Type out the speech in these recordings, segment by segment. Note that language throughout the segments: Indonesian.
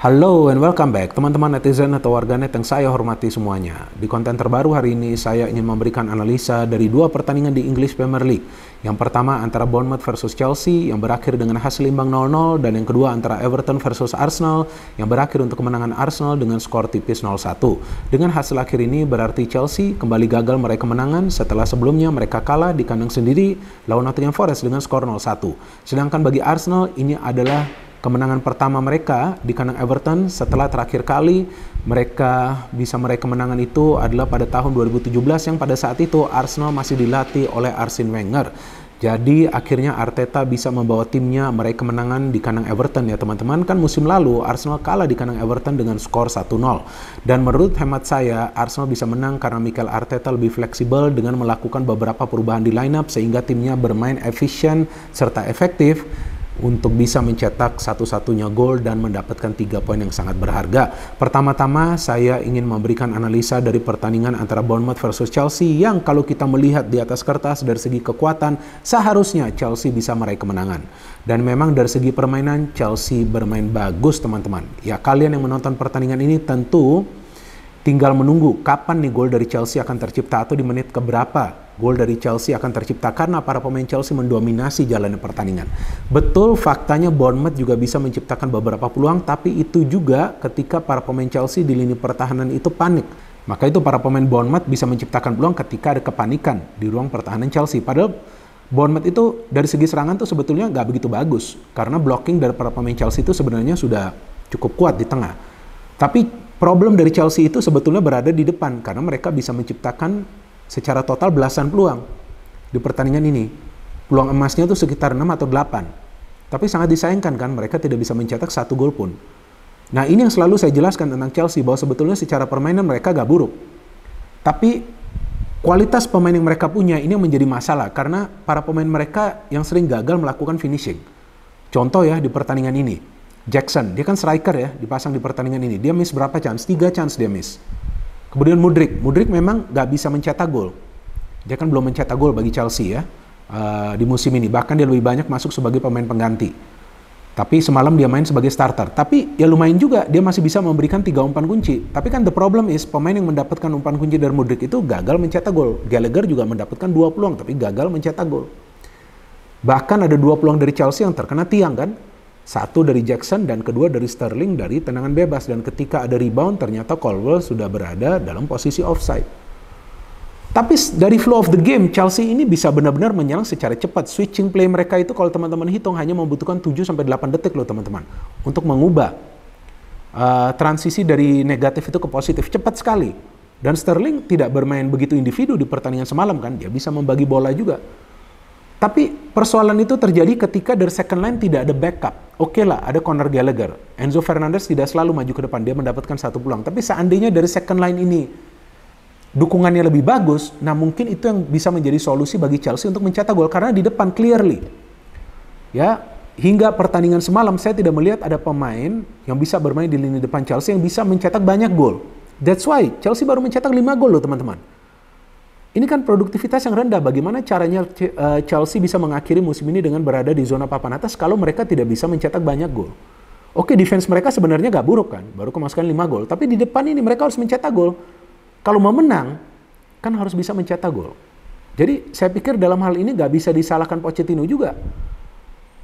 Halo and welcome back teman-teman netizen atau warganet yang saya hormati semuanya. Di konten terbaru hari ini saya ingin memberikan analisa dari dua pertandingan di English Premier League. Yang pertama antara Bournemouth versus Chelsea yang berakhir dengan hasil imbang 0-0, dan yang kedua antara Everton versus Arsenal yang berakhir untuk kemenangan Arsenal dengan skor tipis 0-1. Dengan hasil akhir ini berarti Chelsea kembali gagal meraih kemenangan setelah sebelumnya mereka kalah di kandang sendiri lawan Nottingham Forest dengan skor 0-1. Sedangkan bagi Arsenal ini adalah kemenangan pertama mereka di kandang Everton setelah terakhir kali mereka bisa meraih kemenangan itu adalah pada tahun 2017 yang pada saat itu Arsenal masih dilatih oleh Arsene Wenger. Jadi akhirnya Arteta bisa membawa timnya meraih kemenangan di kandang Everton ya teman-teman. Kan musim lalu Arsenal kalah di kandang Everton dengan skor 1-0. Dan menurut hemat saya Arsenal bisa menang karena Mikel Arteta lebih fleksibel dengan melakukan beberapa perubahan di lineup sehingga timnya bermain efisien serta efektif untuk bisa mencetak satu-satunya gol dan mendapatkan 3 poin yang sangat berharga. Pertama-tama saya ingin memberikan analisa dari pertandingan antara Bournemouth versus Chelsea yang kalau kita melihat di atas kertas dari segi kekuatan seharusnya Chelsea bisa meraih kemenangan. Dan memang dari segi permainan Chelsea bermain bagus teman-teman. Ya kalian yang menonton pertandingan ini tentu tinggal menunggu kapan nih gol dari Chelsea akan tercipta atau di menit keberapa gol dari Chelsea akan tercipta karena para pemain Chelsea mendominasi jalannya pertandingan. Betul faktanya Bournemouth juga bisa menciptakan beberapa peluang, tapi itu juga ketika para pemain Chelsea di lini pertahanan itu panik. Maka itu para pemain Bournemouth bisa menciptakan peluang ketika ada kepanikan di ruang pertahanan Chelsea. Padahal Bournemouth itu dari segi serangan tuh sebetulnya nggak begitu bagus karena blocking dari para pemain Chelsea itu sebenarnya sudah cukup kuat di tengah. Tapi problem dari Chelsea itu sebetulnya berada di depan karena mereka bisa menciptakan secara total belasan peluang di pertandingan ini. Peluang emasnya itu sekitar 6 atau 8. Tapi sangat disayangkan kan mereka tidak bisa mencetak 1 gol pun. Nah ini yang selalu saya jelaskan tentang Chelsea bahwa sebetulnya secara permainan mereka gak buruk. Tapi kualitas pemain yang mereka punya ini yang menjadi masalah karena para pemain mereka yang sering gagal melakukan finishing. Contoh ya di pertandingan ini. Jackson, dia kan striker ya, dipasang di pertandingan ini. Dia miss berapa chance? 3 chance dia miss. Kemudian Mudryk memang nggak bisa mencetak gol. Dia kan belum mencetak gol bagi Chelsea ya di musim ini. Bahkan dia lebih banyak masuk sebagai pemain pengganti. Tapi semalam dia main sebagai starter. Tapi ya lumayan juga, dia masih bisa memberikan 3 umpan kunci. Tapi kan the problem is, pemain yang mendapatkan umpan kunci dari Mudryk itu gagal mencetak gol. Gallagher juga mendapatkan 2 peluang, tapi gagal mencetak gol. Bahkan ada 2 peluang dari Chelsea yang terkena tiang kan. 1 dari Jackson dan kedua dari Sterling dari tendangan bebas. Dan ketika ada rebound ternyata Colwill sudah berada dalam posisi offside. Tapi dari flow of the game Chelsea ini bisa benar-benar menyerang secara cepat. Switching play mereka itu kalau teman-teman hitung hanya membutuhkan 7-8 detik loh teman-teman untuk mengubah transisi dari negatif itu ke positif cepat sekali. Dan Sterling tidak bermain begitu individu di pertandingan semalam kan. Dia bisa membagi bola juga. Tapi persoalan itu terjadi ketika dari second line tidak ada backup. Oke lah, ada Conor Gallagher. Enzo Fernandez tidak selalu maju ke depan, dia mendapatkan 1 peluang. Tapi seandainya dari second line ini dukungannya lebih bagus, nah mungkin itu yang bisa menjadi solusi bagi Chelsea untuk mencetak gol. Karena di depan clearly, ya hingga pertandingan semalam saya tidak melihat ada pemain yang bisa bermain di lini depan Chelsea yang bisa mencetak banyak gol. That's why Chelsea baru mencetak 5 gol loh teman-teman. Ini kan produktivitas yang rendah. Bagaimana caranya Chelsea bisa mengakhiri musim ini dengan berada di zona papan atas kalau mereka tidak bisa mencetak banyak gol? Oke, defense mereka sebenarnya gak buruk kan, baru kemasukan 5 gol. Tapi di depan ini mereka harus mencetak gol. Kalau mau menang, kan harus bisa mencetak gol. Jadi saya pikir dalam hal ini gak bisa disalahkan Pochettino juga.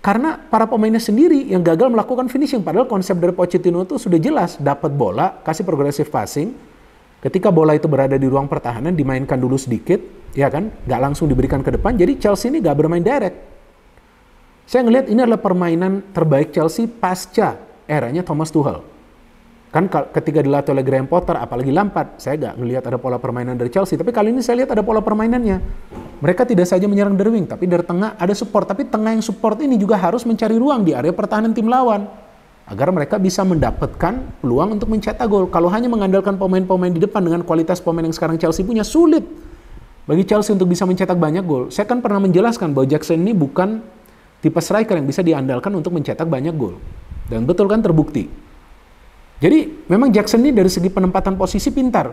Karena para pemainnya sendiri yang gagal melakukan finishing. Padahal konsep dari Pochettino itu sudah jelas. Dapat bola, kasih progressive passing. Ketika bola itu berada di ruang pertahanan, dimainkan dulu sedikit, ya kan, nggak langsung diberikan ke depan. Jadi Chelsea ini nggak bermain direct. Saya ngelihat ini adalah permainan terbaik Chelsea pasca eranya Thomas Tuchel. Kan ketika dilatih oleh Graham Potter, apalagi Lampard, saya nggak ngelihat ada pola permainan dari Chelsea. Tapi kali ini saya lihat ada pola permainannya. Mereka tidak saja menyerang dari wing, tapi dari tengah ada support. Tapi tengah yang support ini juga harus mencari ruang di area pertahanan tim lawan agar mereka bisa mendapatkan peluang untuk mencetak gol. Kalau hanya mengandalkan pemain-pemain di depan dengan kualitas pemain yang sekarang Chelsea punya, sulit bagi Chelsea untuk bisa mencetak banyak gol. Saya kan pernah menjelaskan bahwa Jackson ini bukan tipe striker yang bisa diandalkan untuk mencetak banyak gol. Dan betul kan terbukti. Jadi memang Jackson ini dari segi penempatan posisi pintar.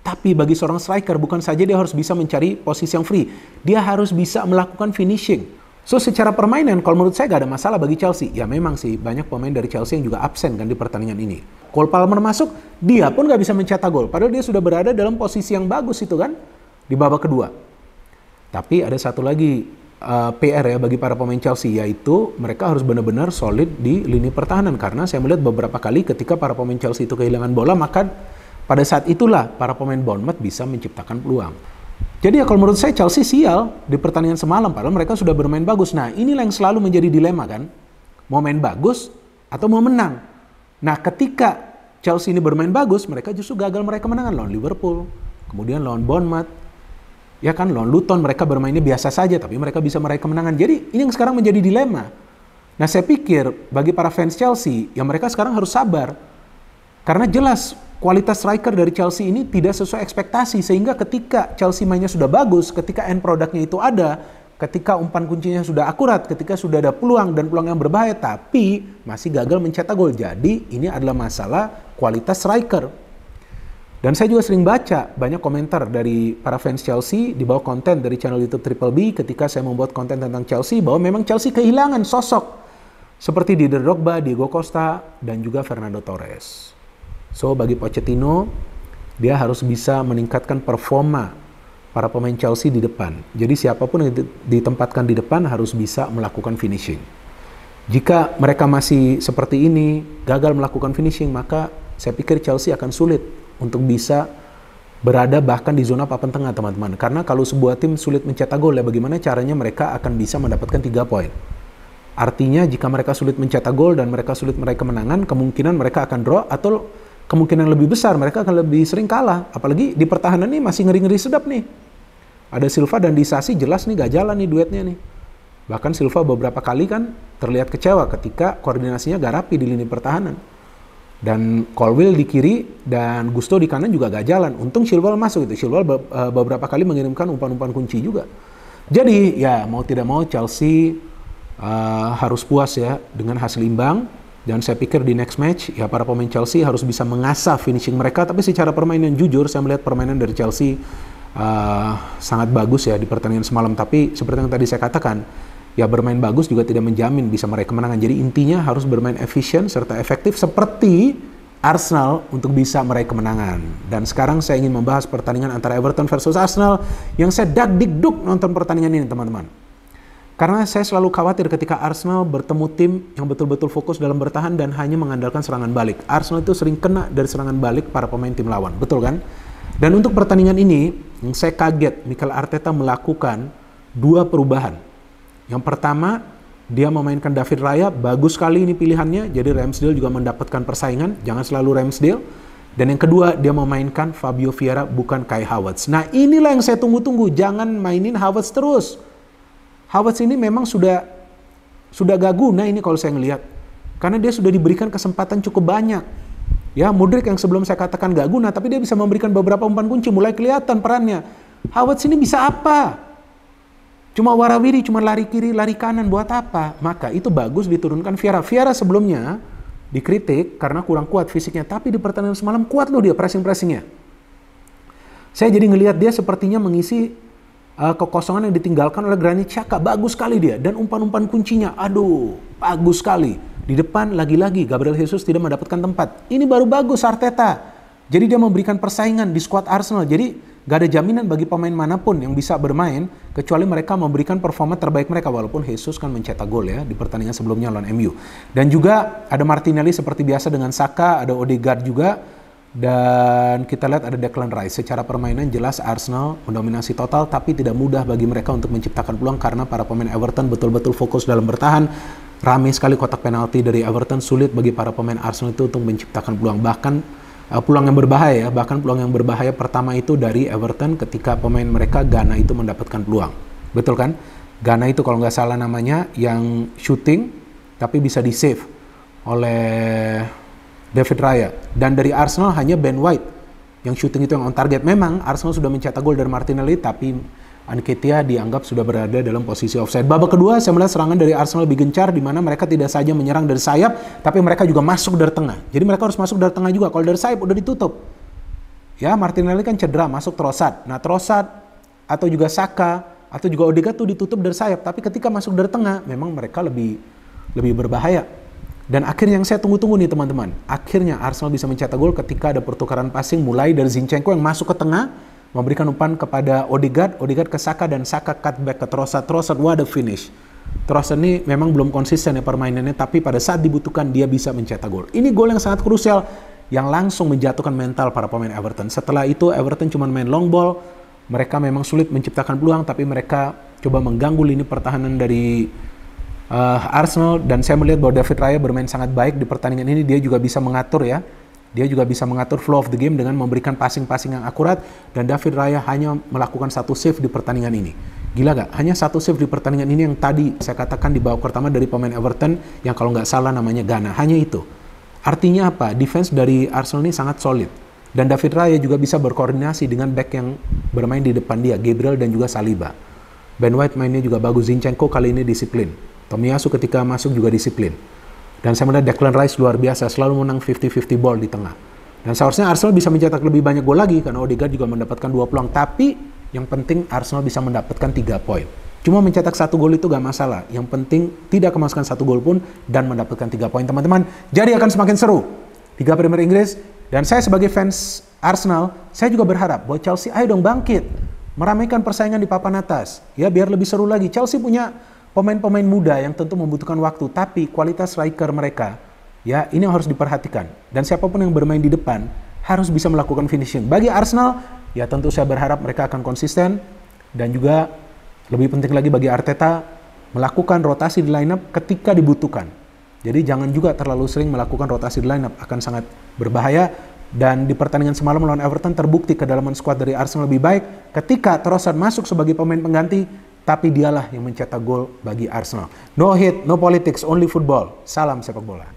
Tapi bagi seorang striker bukan saja dia harus bisa mencari posisi yang free. Dia harus bisa melakukan finishing. So secara permainan kalau menurut saya gak ada masalah bagi Chelsea. Ya memang sih banyak pemain dari Chelsea yang juga absen kan di pertandingan ini. Cole Palmer masuk, dia pun gak bisa mencetak gol. Padahal dia sudah berada dalam posisi yang bagus itu kan di babak kedua. Tapi ada satu lagi PR ya bagi para pemain Chelsea, yaitu mereka harus benar-benar solid di lini pertahanan. Karena saya melihat beberapa kali ketika para pemain Chelsea itu kehilangan bola, maka pada saat itulah para pemain Bournemouth bisa menciptakan peluang. Jadi ya kalau menurut saya Chelsea sial di pertandingan semalam, padahal mereka sudah bermain bagus. Nah inilah yang selalu menjadi dilema kan, mau main bagus atau mau menang. Nah ketika Chelsea ini bermain bagus, mereka justru gagal meraih kemenangan lawan Liverpool, kemudian lawan Bournemouth, ya kan, lawan Luton mereka bermainnya biasa saja, tapi mereka bisa meraih kemenangan. Jadi ini yang sekarang menjadi dilema. Nah saya pikir bagi para fans Chelsea, ya mereka sekarang harus sabar. Karena jelas kualitas striker dari Chelsea ini tidak sesuai ekspektasi, sehingga ketika Chelsea mainnya sudah bagus, ketika end produknya itu ada, ketika umpan kuncinya sudah akurat, ketika sudah ada peluang dan peluang yang berbahaya, tapi masih gagal mencetak gol. Jadi ini adalah masalah kualitas striker. Dan saya juga sering baca banyak komentar dari para fans Chelsea di bawah konten dari channel YouTube Triple B ketika saya membuat konten tentang Chelsea, bahwa memang Chelsea kehilangan sosok seperti Didier Drogba, Diego Costa, dan juga Fernando Torres. So bagi Pochettino, dia harus bisa meningkatkan performa para pemain Chelsea di depan. Jadi siapapun yang ditempatkan di depan harus bisa melakukan finishing. Jika mereka masih seperti ini, gagal melakukan finishing, maka saya pikir Chelsea akan sulit untuk bisa berada bahkan di zona papan tengah, teman-teman. Karena kalau sebuah tim sulit mencetak gol, ya bagaimana caranya mereka akan bisa mendapatkan 3 poin. Artinya jika mereka sulit mencetak gol dan mereka sulit meraih kemenangan, kemungkinan mereka akan draw atau kemungkinan lebih besar mereka akan lebih sering kalah. Apalagi di pertahanan nih masih ngeri-ngeri sedap nih. Ada Silva dan Disasi, jelas nih gak jalan nih duetnya nih. Bahkan Silva beberapa kali kan terlihat kecewa ketika koordinasinya gak rapi di lini pertahanan. Dan Colwill di kiri dan Gusto di kanan juga gak jalan. Untung Chilwell masuk itu. Chilwell beberapa kali mengirimkan umpan-umpan kunci juga. Jadi ya mau tidak mau Chelsea harus puas ya dengan hasil imbang. Dan saya pikir di next match, ya para pemain Chelsea harus bisa mengasah finishing mereka. Tapi secara permainan jujur, saya melihat permainan dari Chelsea sangat bagus ya di pertandingan semalam. Tapi seperti yang tadi saya katakan, ya bermain bagus juga tidak menjamin bisa meraih kemenangan. Jadi intinya harus bermain efisien serta efektif seperti Arsenal untuk bisa meraih kemenangan. Dan sekarang saya ingin membahas pertandingan antara Everton versus Arsenal yang saya dak-dik-duk nonton pertandingan ini, teman-teman. Karena saya selalu khawatir ketika Arsenal bertemu tim yang betul-betul fokus dalam bertahan dan hanya mengandalkan serangan balik. Arsenal itu sering kena dari serangan balik para pemain tim lawan, betul kan? Dan untuk pertandingan ini, yang saya kaget, Mikel Arteta melakukan 2 perubahan. Yang pertama, dia memainkan David Raya, bagus sekali ini pilihannya, jadi Ramsdale juga mendapatkan persaingan, jangan selalu Ramsdale. Dan yang kedua, dia memainkan Fabio Vieira, bukan Kai Havertz. Nah inilah yang saya tunggu-tunggu, jangan mainin Havertz terus. Havertz ini memang sudah gak guna ini kalau saya ngelihat. Karena dia sudah diberikan kesempatan cukup banyak. Ya, Mudryk yang sebelum saya katakan gak guna, tapi dia bisa memberikan beberapa umpan kunci, mulai kelihatan perannya. Havertz ini bisa apa? Cuma warawiri, cuma lari kiri, lari kanan, buat apa? Maka itu bagus diturunkan Vieira. Vieira sebelumnya dikritik karena kurang kuat fisiknya, tapi di pertandingan semalam kuat loh dia pressing-pressingnya. Saya jadi ngelihat dia sepertinya mengisi kekosongan yang ditinggalkan oleh Granit Xhaka. Bagus sekali dia, dan umpan-umpan kuncinya, aduh, bagus sekali. Di depan lagi-lagi Gabriel Jesus tidak mendapatkan tempat. Ini baru bagus Arteta. Jadi dia memberikan persaingan di skuad Arsenal. Jadi gak ada jaminan bagi pemain manapun yang bisa bermain kecuali mereka memberikan performa terbaik mereka, walaupun Jesus kan mencetak gol ya di pertandingan sebelumnya lawan MU. Dan juga ada Martinelli seperti biasa dengan Saka, ada Odegaard juga. Dan kita lihat ada Declan Rice. Secara permainan jelas Arsenal mendominasi total, tapi tidak mudah bagi mereka untuk menciptakan peluang karena para pemain Everton betul-betul fokus dalam bertahan. Ramai sekali kotak penalti dari Everton, sulit bagi para pemain Arsenal itu untuk menciptakan peluang. Bahkan peluang yang berbahaya ya, bahkan peluang yang berbahaya pertama itu dari Everton ketika pemain mereka Ghana itu mendapatkan peluang. Betul kan? Ghana itu kalau nggak salah namanya yang shooting tapi bisa di save oleh David Raya. Dan dari Arsenal hanya Ben White yang shooting itu yang on target. Memang Arsenal sudah mencetak gol dari Martinelli, tapi Nketiah dianggap sudah berada dalam posisi offside. Babak kedua saya melihat serangan dari Arsenal lebih gencar, di mana mereka tidak saja menyerang dari sayap, tapi mereka juga masuk dari tengah. Jadi mereka harus masuk dari tengah juga. Kalau dari sayap udah ditutup. Ya, Martinelli kan cedera, masuk Trossard. Nah, Trossard atau juga Saka atau juga Odegaard tuh ditutup dari sayap, tapi ketika masuk dari tengah memang mereka lebih berbahaya. Dan akhirnya yang saya tunggu-tunggu nih teman-teman, akhirnya Arsenal bisa mencetak gol ketika ada pertukaran passing mulai dari Zinchenko yang masuk ke tengah, memberikan umpan kepada Odegaard ke Saka, dan Saka cutback ke Trossard, what a finish. Trossard ini memang belum konsisten ya permainannya, tapi pada saat dibutuhkan dia bisa mencetak gol. Ini gol yang sangat krusial, yang langsung menjatuhkan mental para pemain Everton. Setelah itu Everton cuma main long ball, mereka memang sulit menciptakan peluang, tapi mereka coba mengganggu lini pertahanan dari Arsenal, dan saya melihat bahwa David Raya bermain sangat baik di pertandingan ini. Dia juga bisa mengatur ya. Dia juga bisa mengatur flow of the game dengan memberikan passing-passing yang akurat, dan David Raya hanya melakukan satu save di pertandingan ini. Gila gak? Hanya satu save di pertandingan ini yang tadi saya katakan di babak pertama dari pemain Everton yang kalau nggak salah namanya Ghana. Hanya itu. Artinya apa? Defense dari Arsenal ini sangat solid. Dan David Raya juga bisa berkoordinasi dengan back yang bermain di depan dia, Gabriel dan juga Saliba. Ben White mainnya juga bagus. Zinchenko kali ini disiplin. Tomiyasu ketika masuk juga disiplin. Dan saya melihat Declan Rice luar biasa, selalu menang 50-50 ball di tengah. Dan seharusnya Arsenal bisa mencetak lebih banyak gol lagi karena Odegaard juga mendapatkan 2 peluang. Tapi yang penting Arsenal bisa mendapatkan 3 poin. Cuma mencetak 1 gol itu gak masalah. Yang penting tidak kemasukan 1 gol pun dan mendapatkan 3 poin teman-teman. Jadi akan semakin seru Liga Premier Inggris. Dan saya sebagai fans Arsenal, saya juga berharap bahwa Chelsea ayo dong bangkit, meramaikan persaingan di papan atas. Ya biar lebih seru lagi. Chelsea punya pemain-pemain muda yang tentu membutuhkan waktu, tapi kualitas striker mereka, ya ini yang harus diperhatikan. Dan siapapun yang bermain di depan harus bisa melakukan finishing. Bagi Arsenal, ya tentu saya berharap mereka akan konsisten, dan juga lebih penting lagi bagi Arteta melakukan rotasi di lineup ketika dibutuhkan. Jadi jangan juga terlalu sering melakukan rotasi di lineup, akan sangat berbahaya. Dan di pertandingan semalam melawan Everton terbukti kedalaman skuad dari Arsenal lebih baik ketika Trossard masuk sebagai pemain pengganti. Tapi dialah yang mencetak gol bagi Arsenal. No hate, no politics, only football. Salam sepak bola.